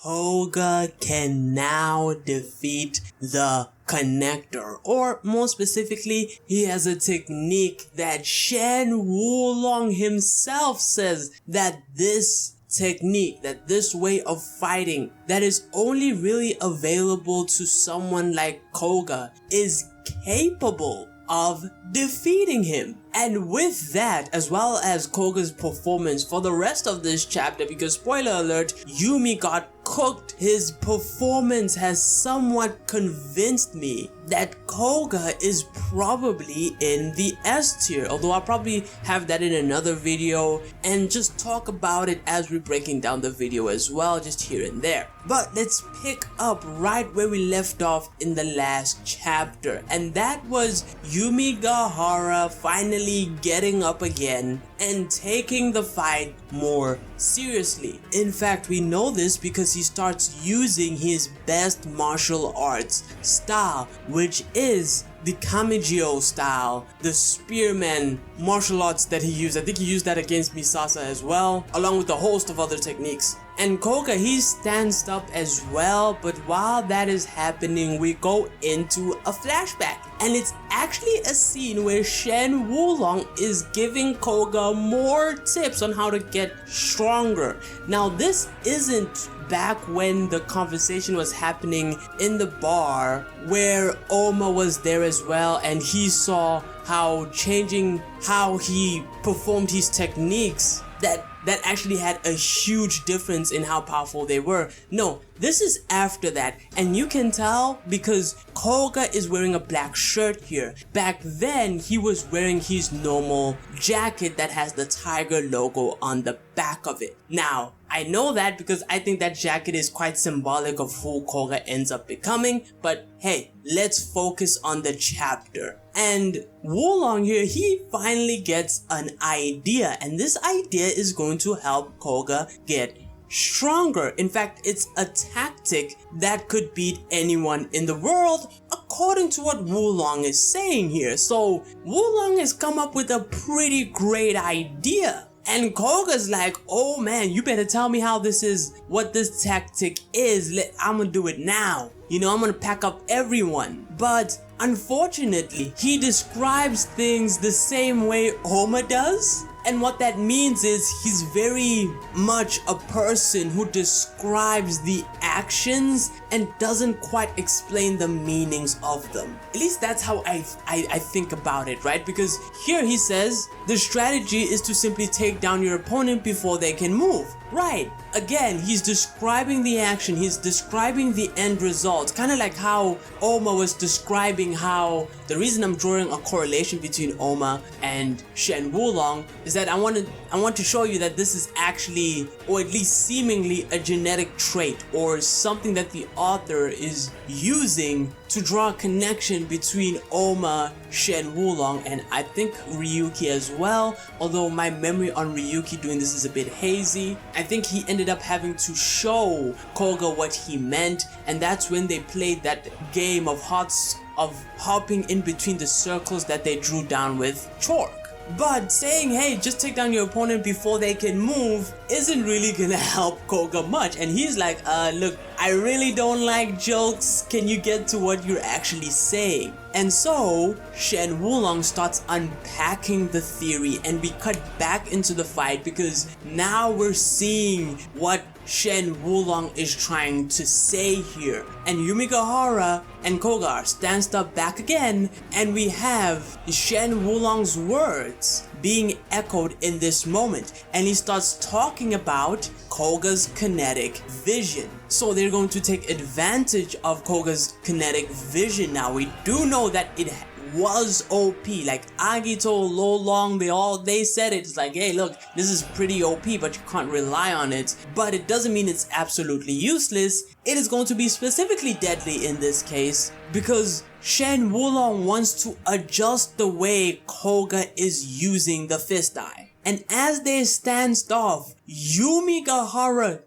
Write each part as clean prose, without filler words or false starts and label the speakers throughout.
Speaker 1: Koga can now defeat the connector, or more specifically, he has a technique that Shen Wulong himself says that this technique, that this way of fighting that is only really available to someone like Koga is capable of defeating him. And with that, as well as Koga's performance for the rest of this chapter, because spoiler alert, Yumi got cooked, his performance has somewhat convinced me that Koga is probably in the S tier, although I'll probably have that in another video and just talk about it as we're breaking down the video as well, just here and there. But let's pick up right where we left off in the last chapter, and that was Yumigahara finally getting up again and taking the fight more seriously. In fact, we know this because he starts using his best martial arts style, which is the Kamijyo style, the spearman martial arts that he used. I think he used that against Misasa as well, along with a host of other techniques. And Koga, he stands up as well, but while that is happening, we go into a flashback. And it's actually a scene where Shen Wulong is giving Koga more tips on how to get stronger. Now, this isn't back when the conversation was happening in the bar where Oma was there as well, and he saw how changing how he performed his techniques that actually had a huge difference in how powerful they were. No, this is after that, and you can tell because Koga is wearing a black shirt here. Back then, he was wearing his normal jacket that has the tiger logo on the back of it. Now, I know that because I think that jacket is quite symbolic of who Koga ends up becoming, but hey, let's focus on the chapter. And Wulong here, he finally gets an idea, and this idea is going to help Koga get stronger. In fact, it's a tactic that could beat anyone in the world, according to what Wulong is saying here. So Wulong has come up with a pretty great idea. And Koga's like, oh man, you better tell me how this is, what this tactic is. I'm gonna do it now. You know, I'm gonna pack up everyone. But unfortunately, he describes things the same way Oma does. And what that means is he's very much a person who describes the actions and doesn't quite explain the meanings of them. At least that's how I think about it, right? Because here he says the strategy is to simply take down your opponent before they can move. Right. Again, he's describing the action, he's describing the end result, kind of like how Oma was describing how the reason I'm drawing a correlation between Oma and Shen Wulong is that I want to show you that this is actually, or at least seemingly, a genetic trait or something that the author is using to draw a connection between Oma, Shen Wulong, and I think Ryuki as well, although my memory on Ryuki doing this is a bit hazy. I think he ended up having to show Koga what he meant, and that's when they played that game of hopping in between the circles that they drew down with chalk. But saying, hey, just take down your opponent before they can move isn't really gonna help Koga much. And he's like, look, I really don't like jokes. Can you get to what you're actually saying? And so, Shen Wulong starts unpacking the theory, and we cut back into the fight because now we're seeing what Shen Wulong is trying to say here. And Yumigahara and Koga stands up back again, and we have Shen Wulong's words being echoed in this moment, and he starts talking about Koga's kinetic vision. So they're going to take advantage of Koga's kinetic vision now. We do know that it was OP, like Agito, Lolong, they said it. It's like, hey, look, this is pretty OP, but you can't rely on it. But it doesn't mean it's absolutely useless. It is going to be specifically deadly in this case because Shen Wulong wants to adjust the way Koga is using the fist eye. And as they stand off, Yumigahara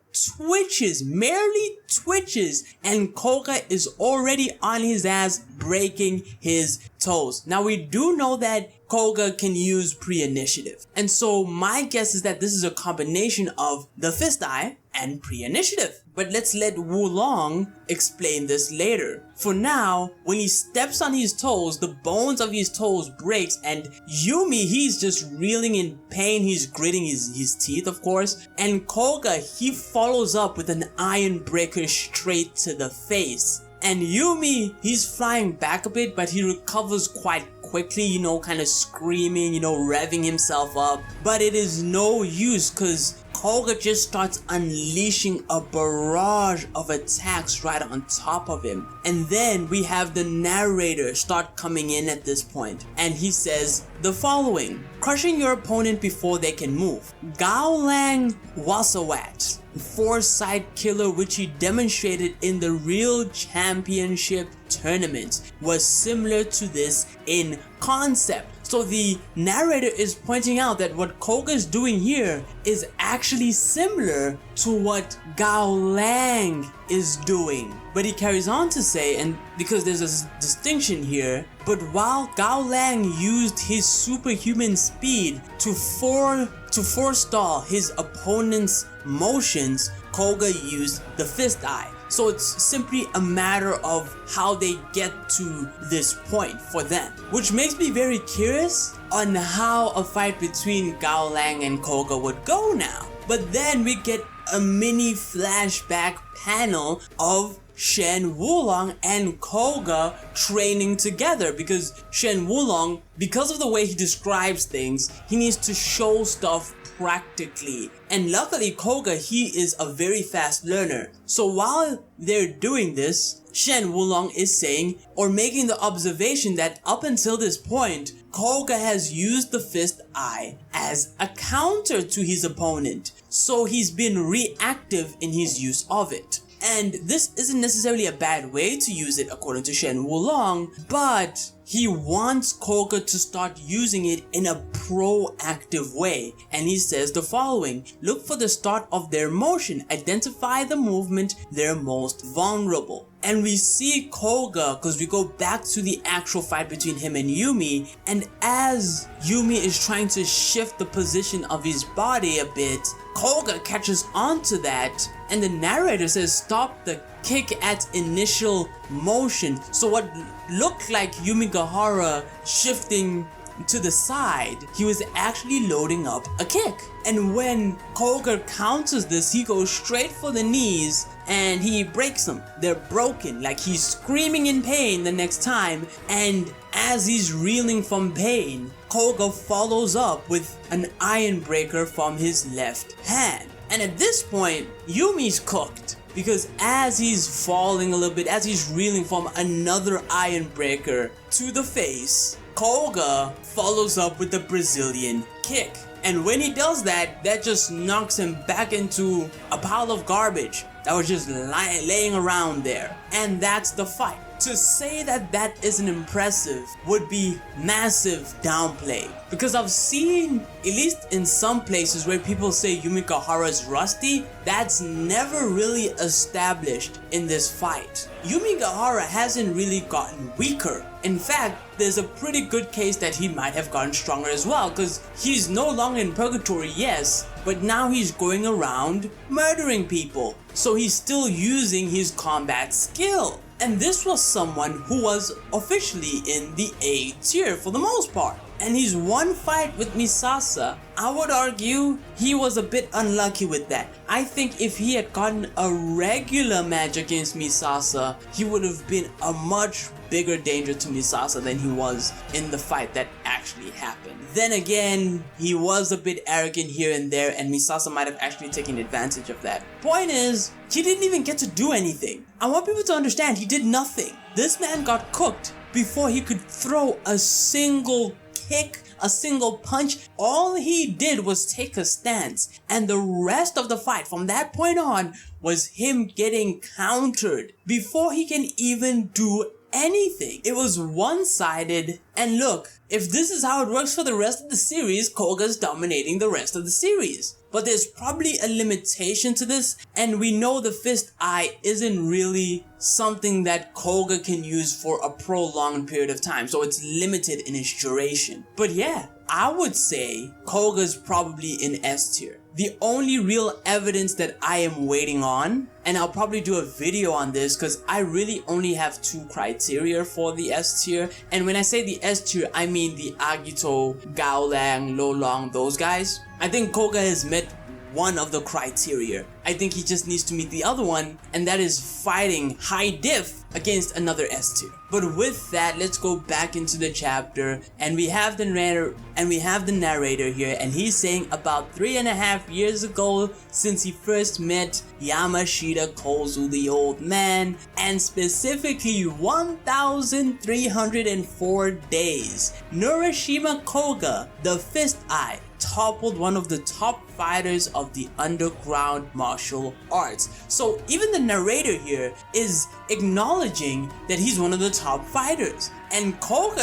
Speaker 1: merely twitches, and Koga is already on his ass, breaking his toes. Now we do know that Koga can use pre-initiative. And so my guess is that this is a combination of the fist eye and pre-initiative. But let's let Wulong explain this later. For now, when he steps on his toes, the bones of his toes breaks, and Yumi, he's just reeling in pain. He's gritting his teeth, of course. And Koga, he follows up with an iron breaker straight to the face. And Yumi, he's flying back a bit, but he recovers quite quickly, you know, kind of screaming, you know, revving himself up. But it is no use, because Koga just starts unleashing a barrage of attacks right on top of him. And then we have the narrator start coming in at this point, and he says the following: crushing your opponent before they can move. Gaolang Wasawat, foresight killer, which he demonstrated in the real championship tournament, was similar to this in concept. So the narrator is pointing out that what Koga is doing here is actually similar to what Gao Lang is doing. But he carries on to say, and because there's a distinction here, but while Gao Lang used his superhuman speed to forestall his opponent's motions, Koga used the fist eye. So it's simply a matter of how they get to this point for them. Which makes me very curious on how a fight between Gao Lang and Koga would go now. But then we get a mini flashback panel of Shen Wulong and Koga training together, because Shen Wulong, because of the way he describes things, he needs to show stuff practically. And luckily Koga, he is a very fast learner. So while they're doing this, Shen Wulong is saying or making the observation that up until this point, Koga has used the fist eye as a counter to his opponent. So he's been reactive in his use of it. And this isn't necessarily a bad way to use it according to Shen Wulong, but he wants Koga to start using it in a proactive way. And he says the following: look for the start of their motion, identify the movement they're most vulnerable. And we see Koga, because we go back to the actual fight between him and Yumi, and as Yumi is trying to shift the position of his body a bit, Koga catches on to that, and the narrator says stop the kick at initial motion. So what looked like Yumigahara shifting to the side, he was actually loading up a kick. And when Koga counters this, he goes straight for the knees and he breaks them. They're broken, like he's screaming in pain the next time. And as he's reeling from pain, Koga follows up with an iron breaker from his left hand. And at this point, Yumi's cooked, because as he's falling a little bit, as he's reeling from another iron breaker to the face, Koga follows up with the Brazilian kick. And when he does that, that just knocks him back into a pile of garbage that was just laying around there. And that's the fight. To say that that isn't impressive would be massive downplay, because I've seen, at least in some places where people say Yumigahara is rusty, that's never really established in this fight. Yumigahara hasn't really gotten weaker. In fact, there's a pretty good case that he might have gotten stronger as well, because he's no longer in purgatory, yes, but now he's going around murdering people. So he's still using his combat skill. And this was someone who was officially in the A tier for the most part. And his one fight with Misasa, I would argue he was a bit unlucky with that. I think if he had gotten a regular match against Misasa, he would have been a much bigger danger to Misasa than he was in the fight that actually happened. Then again, he was a bit arrogant here and there, and Misasa might have actually taken advantage of that. Point is, he didn't even get to do anything. I want people to understand, he did nothing. This man got cooked before he could throw a single kick, a single punch. All he did was take a stance, and the rest of the fight from that point on was him getting countered before he can even do anything. It was one-sided, and look, if this is how it works for the rest of the series, Koga's dominating the rest of the series. but there's probably a limitation to this, and we know the fifth eye isn't really something that Koga can use for a prolonged period of time, so it's limited in its duration. But yeah, I would say Koga's probably in S tier. The only real evidence that I am waiting on, and I'll probably do a video on this because I really only have 2 criteria for the S tier, and when I say the S tier, I mean the Agito, Gaolang, Lolong, those guys. I think Koga has met one of the criteria. I think he just needs to meet the other one, and that is fighting high diff against another S tier. But with that, let's go back into the chapter, and we have the narrator here, and he's saying about 3.5 years ago, since he first met Yamashita Kozu, the old man, and specifically 1,304 days, Nurashima Koga, the fifth eye, toppled one of the top fighters of the underground martial arts. So even the narrator here is acknowledging that he's one of the top fighters. And Koga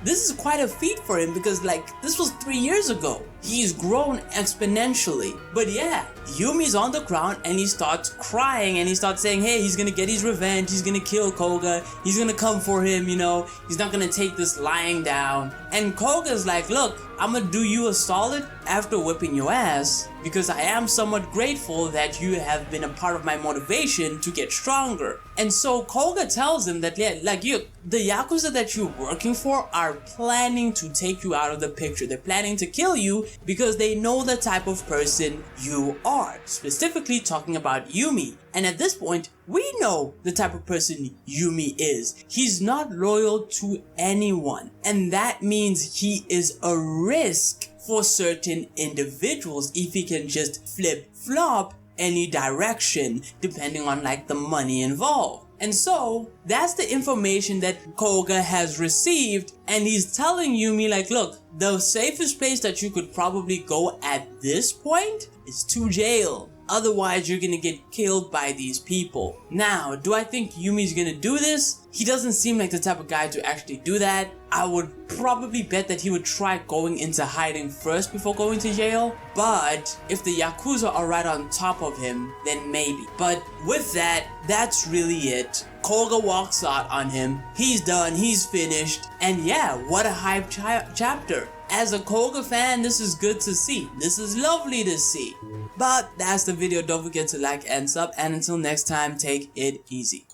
Speaker 1: this is quite a feat for him because like this was 3 years ago. He's grown exponentially. But yeah, Yumi's on the ground and he starts crying and he starts saying, hey, he's gonna get his revenge, he's gonna kill Koga, he's gonna come for him, you know, he's not gonna take this lying down. And Koga's like, look, I'm gonna do you a solid after whipping your ass because I am somewhat grateful that you have been a part of my motivation to get stronger. And so Koga tells him that, yeah, like the Yakuza that you're working for are planning to take you out of the picture. They're planning to kill you because they know the type of person you are. Specifically talking about Yumi. And at this point, we know the type of person Yumi is. He's not loyal to anyone. And that means he is a risk for certain individuals if he can just flip-flop any direction depending on like the money involved. And so that's the information that Koga has received, and he's telling Yumi like, look, the safest place that you could probably go at this point is to jail. Otherwise, you're gonna get killed by these people. Now, do I think Yumi's gonna do this? He doesn't seem like the type of guy to actually do that. I would probably bet that he would try going into hiding first before going to jail. But if the Yakuza are right on top of him, then maybe. But with that, that's really it. Koga walks out on him. He's done, he's finished. And yeah, what a hype chapter. As a Koga fan, this is good to see. This is lovely to see. But that's the video. Don't forget to like and sub. And until next time, take it easy.